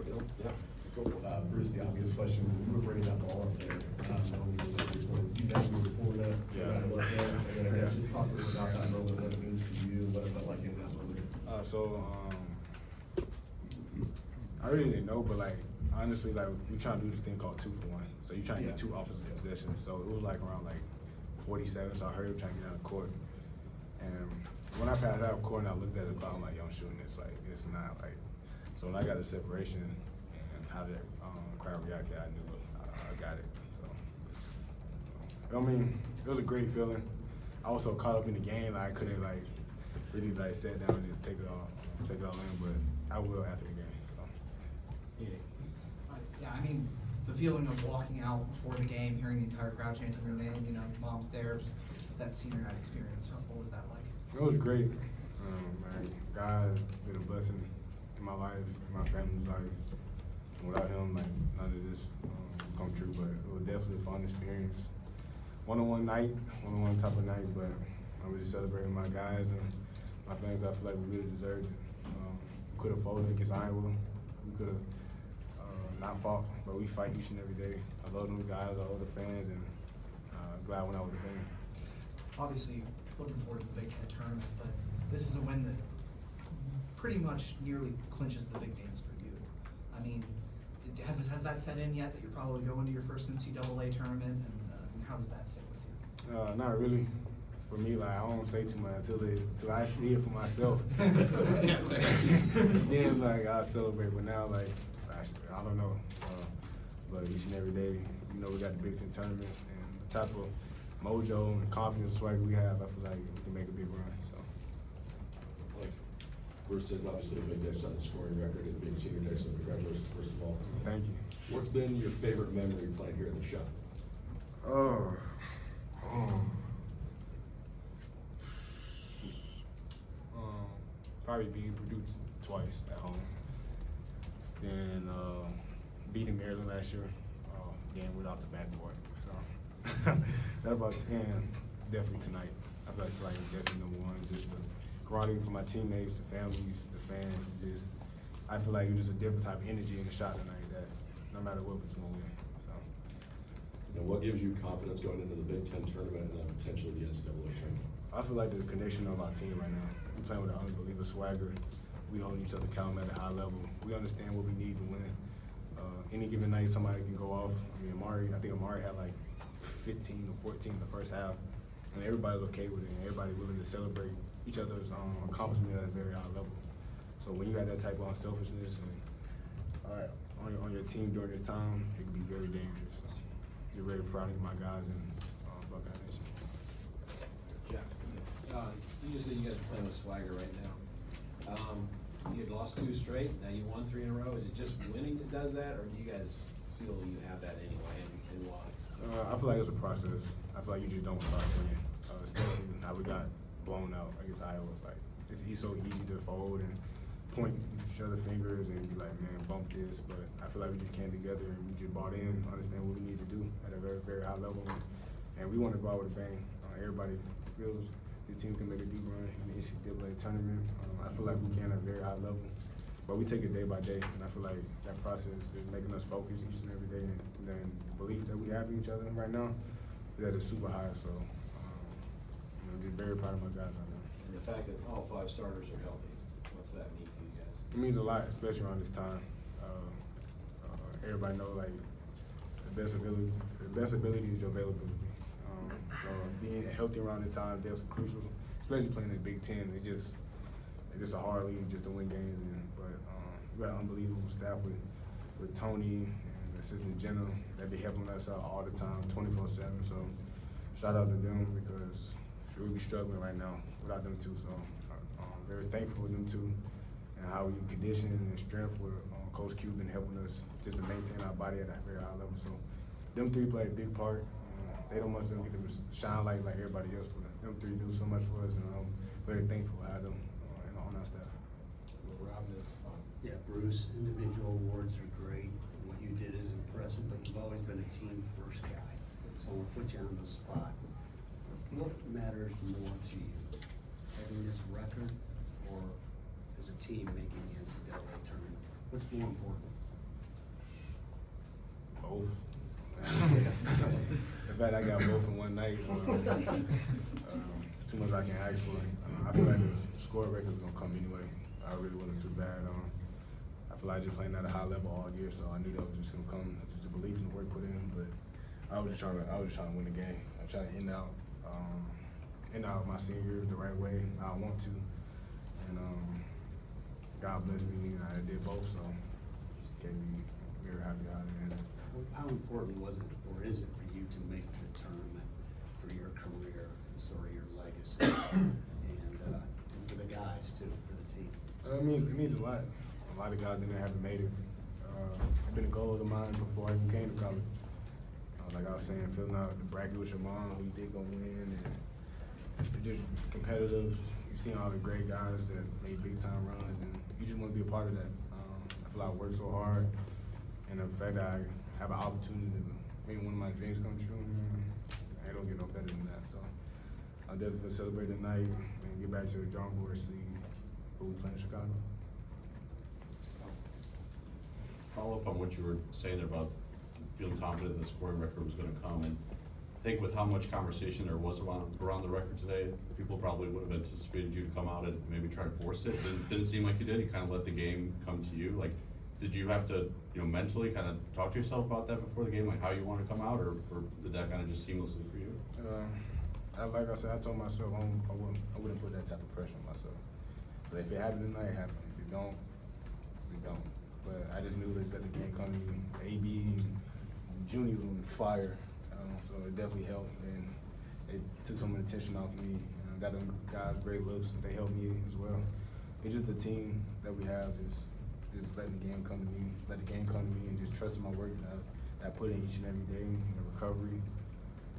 Yeah. Bruce, the obvious question, you were bringing that ball up there, knowing you were three points, you guys moved forward up, no matter what there, and then I guess just talk to us about that moment, what it means to you, what it felt like in that moment. I really didn't know, but like honestly, like we trying to do this thing called 2 for 1. So you trying to get 2 offensive possessions. So it was like around like 47. So I heard him trying to get out of court, and when I passed out of court and I looked at the clock, I'm like, yo, I'm shooting this. Like it's not like. So when I got the separation and how the crowd reacted, I knew I got it. So I mean, it was a great feeling. I was so caught up in the game, like, I couldn't like really like sit down and just take it all in. But I will after the game. So. Yeah, I mean, the feeling of walking out before the game, hearing the entire crowd chanting your name, you know, mom's there, just that senior night experience. What was that like? It was great. Man, God been a blessing in my life, in my family's life. And without him, like none of this come true. But it was definitely a fun experience. One-on-one night, one-on-one type of night. But I was just celebrating my guys and my fans. I feel like we really deserved it. We could have folded against Iowa. We could have not fought, but we fight each and every day. I love those guys, I love the fans, and glad when I was a fan. Obviously, looking forward to the Big Ten tournament, but this is a win that pretty much nearly clinches the big dance for you. I mean, has that set in yet that you're probably going to your first NCAA tournament, and how does that stick with you? Not really. For me, like I don't say too much until I see it for myself. Then like I celebrate, but now like I don't know. But each and every day, you know, we got the Big Ten tournament and the type of mojo and confidence and swag we have. I feel like we can make a big run. So. Like Bruce says, obviously a big day, setting the scoring record and a big senior day. So congratulations, first of all. Thank you. What's been your favorite memory playing here at the shop? Probably being produced twice at home. Then beating Maryland last year, again without the backboard. So that about definitely tonight. I feel like it's definitely #1. Just the camaraderie from my teammates, the families, the fans. Just I feel like it was just a different type of energy in the shot tonight that no matter what, we're gonna win. So. And what gives you confidence going into the Big Ten tournament and then potentially the NCAA tournament? I feel like the connection of our team right now. We're playing with an unbelievable swagger. We hold each other accountable at a high level. We understand what we need to win. Any given night, somebody can go off. I mean, I think Amari had like 15 or 14 in the first half, and everybody's okay with it. And everybody willing to celebrate each other's accomplishment at a very high level. So when you got that type of unselfishness and on your team during your time, it can be very dangerous. So you're very proud of my guys and Buckeye Nation. Yeah. You just said you guys are playing with swagger right now. You had lost 2 straight, now you won 3 in a row. Is it just winning that does that, or do you guys feel you have that anyway, and why? I feel like it's a process. I feel like you just don't start winning, especially how we got blown out against Iowa. Like it's so easy to fold and point each other fingers and be like, man, bump this. But I feel like we just came together and we just bought in, understand what we need to do at a very, very high level, and we want to go out with a bang. Everybody feels the team can make a deep run in the NCAA tournament. I feel like we can at a very high level, but we take it day by day, and I feel like that process is making us focus each and every day, and then the belief that we have in each other right now is at a super high. So, I'm just very proud of my guys right now. And the fact that all 5 starters are healthy, what's that mean to you guys? It means a lot, especially around this time. Everybody know like the best ability is your availability. So being healthy around this time is crucial, especially playing in the Big Ten. It's just a hard league just to win games in. But we got an unbelievable staff with Tony and Assistant General that be helping us out all the time, 24/7. So shout out to them because we'll be struggling right now without them too. So I'm very thankful for them too and how we condition and strength with Coach Q been helping us just to maintain our body at a very high level. So them 3 play a big part. They don't get to shine like everybody else, but them 3 do so much for us, and I'm very thankful to have them on our staff. Yeah, Bruce, individual awards are great. What you did is impressive, but you've always been a team first guy. So we'll put you on the spot. What matters more to you? Having this record or as a team making the NCAA tournament? What's more important? Both. In fact, I got both in one night. Too much I can ask for. I feel like the score record was gonna come anyway. I really wasn't too bad. I feel like just playing at a high level all year, so I knew that was just gonna come. Just the belief in the work put in, but I was just trying to win the game. I tried to end out my senior year the right way. I want to, and God blessed me, and I did both. So just gave me very happy how it ended. How important was it, or is it for you to make the tournament for your career, and sort of your legacy, and for the guys too, for the team? It means a lot. A lot of guys in there haven't made it. It's been a goal of mine before I even came to college. Like I was saying, filling out the bracket with your mom, who you think gonna win, and just competitive. You've seen all the great guys that made big time runs, and you just want to be a part of that. I feel like I work so hard, and the fact that I have an opportunity to make one of my dreams come true, I don't get no better than that. So I'll definitely celebrate the night and get back to the drawing board, see who we play in Chicago. Follow up on what you were saying about feeling confident the scoring record was gonna come, and I think with how much conversation there was around the record today, people probably would have anticipated you to come out and maybe try to force it. Didn't seem like you did. You kind of let the game come to you. Like, did you have to, mentally kind of talk to yourself about that before the game, like how you want to come out, or did that kind of just seamlessly for you? Like I said, I told myself I wouldn't put that type of pressure on myself. But if it happened tonight, it happened. If it don't, it don't. But I just knew that the game coming. AB and Junior was on fire, so it definitely helped, and it took some of the tension off me. Got them guys great looks. They helped me as well. It's just the team that we have, just letting the game come to me, and just trusting my work that I put in each and every day, the recovery,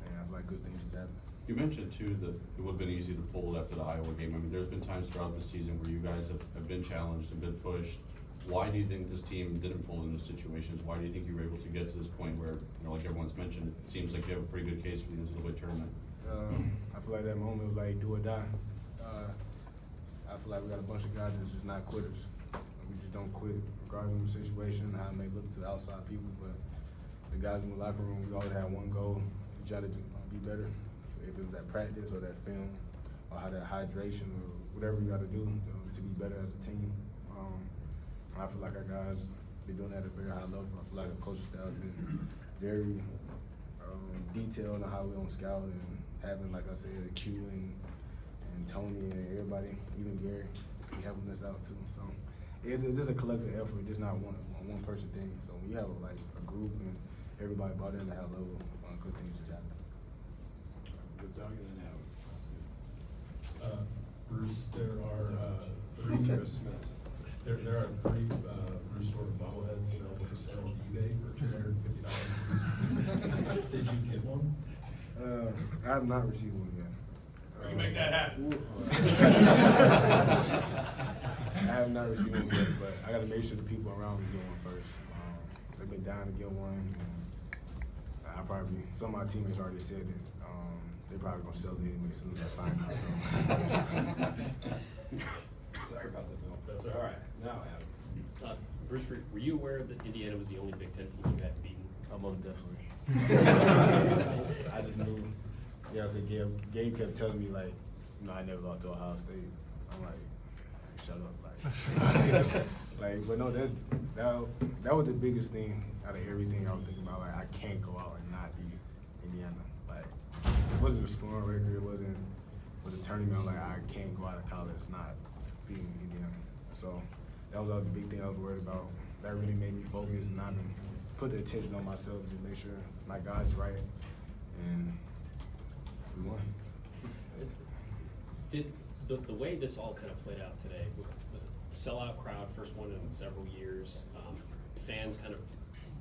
and I feel like good things just happen. You mentioned too that it would have been easy to fold after the Iowa game. I mean, there's been times throughout the season where you guys have been challenged and been pushed. Why do you think this team didn't fold in those situations? Why do you think you were able to get to this point where, like everyone's mentioned, it seems like you have a pretty good case for the NCAA tournament? I feel like that moment was like do or die. I feel like we got a bunch of guys that's just not quitters. We just don't quit regardless of the situation, how it may look to the outside people, but the guys in the locker room, we always had one goal, we try to be better. If it was that practice or that film, or how that hydration or whatever you gotta do to be better as a team. I feel like our guys been doing that at a very high level. I feel like our coaching staff has been very detailed on how we on scout, and having, like I said, Q and Tony and everybody, even Gary, be helping us out too. So it's just a collective effort, just not one person thing. So when you have like a group and everybody bought in at that level, good things just happen. Good dog in and out. Bruce, there are three there are three Bruce Thornton bobbleheads available for sale on eBay for $250. Did you get one? I have not received one yet. We can make that happen. I have not received one yet, but I gotta make sure the people around me get one first. They've been down to get one. Some of my teammates already said that they're probably gonna sell it anyway as soon as I sign up. Sorry about that, Bill. That's all right. Now, Adam. Bruce, were you aware that Indiana was the only Big Ten team you had beaten? Most definitely. I just knew. Yeah, because Gabe kept telling me like, I never lost to Ohio State. I'm like, shut up, but no, that was the biggest thing out of everything I was thinking about. Like, I can't go out and not beat Indiana. Like, it wasn't a scoring record. It wasn't for the tournament. Like, I can't go out of college not beating Indiana. So that was the big thing I was worried about. That really made me focus and not put the attention on myself to make sure my guys right, and we won. Did the way this all kind of played out today, with the sellout crowd, first one in several years, fans kind of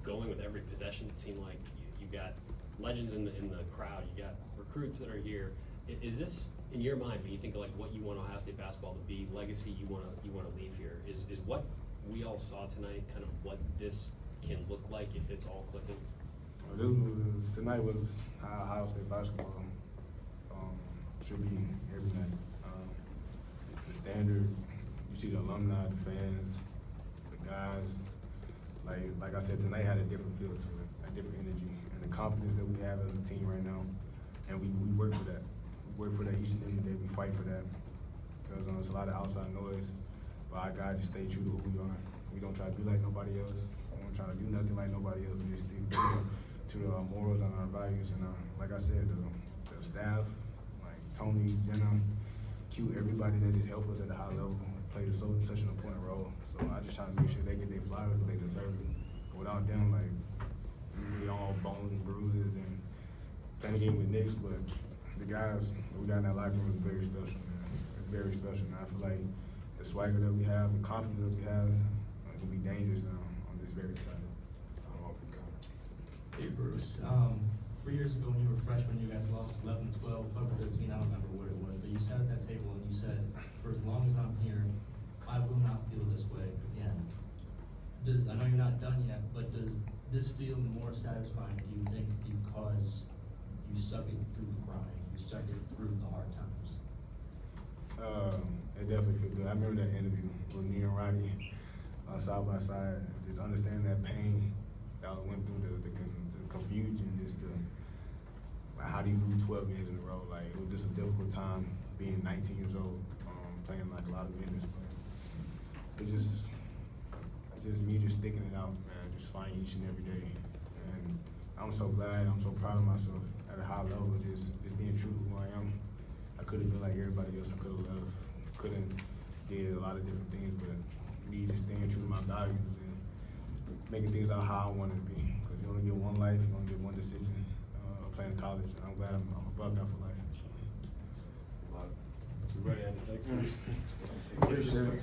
going with every possession, it seemed like you got legends in the crowd, you got recruits that are here. Is this, in your mind, when you think of like what you want Ohio State basketball to be, legacy you want to leave here, is what we all saw tonight kind of what this can look like if it's all clicking? Tonight was how Ohio State basketball should be every night. The standard, you see the alumni, the fans, the guys, like like I said, tonight had a different feel to it, a different energy, and the confidence that we have as a team right now, and we work for that. We work for that each and every day. We fight for that. Because there's a lot of outside noise, but our guys just stay true to who we are. We don't try to be like nobody else. We don't try to do nothing like nobody else. We just stick to our morals and our values. And like I said, the staff, like Tony, Jenna, Q, everybody that just help us at a high level, plays such an important role. So I just try to make sure they get their flowers, but they deserve it. Without them, like, we all bones and bruises and playing the game with Knicks, but the guys we got in that locker room is very special, man. It's very special. And I feel like the swagger that we have, the confidence that we have, it can be dangerous now. I'm just very excited. Hey Bruce, 3 years ago when you were a freshman, you guys lost 11-12, 12-13, I don't remember what it was, but you sat at that table and you said, for as long as I'm here, I will not feel this way again. I know you're not done yet, but does this feel more satisfying, do you think, because you stuck it through the grind, you stuck it through the hard times? It definitely feels good. I remember that interview with me and Rodney side by side, just understanding that pain y'all went through, the confusion, just like how do you lose 12 games in a row? Like, it was just a difficult time being 19 years old, playing like a lot of minutes, but it just me just sticking it out, man, just fighting each and every day. And I'm so glad, I'm so proud of myself at a high level, just being true to who I am. I could have been like everybody else, I could have left, couldn't get a lot of different things, but me just staying true to my values and making things out how I want it to be. Because you only get one life, you only get one decision, playing college, and I'm glad I'm above that for life. You ready, Andy? Thanks, Bruce. Appreciate it.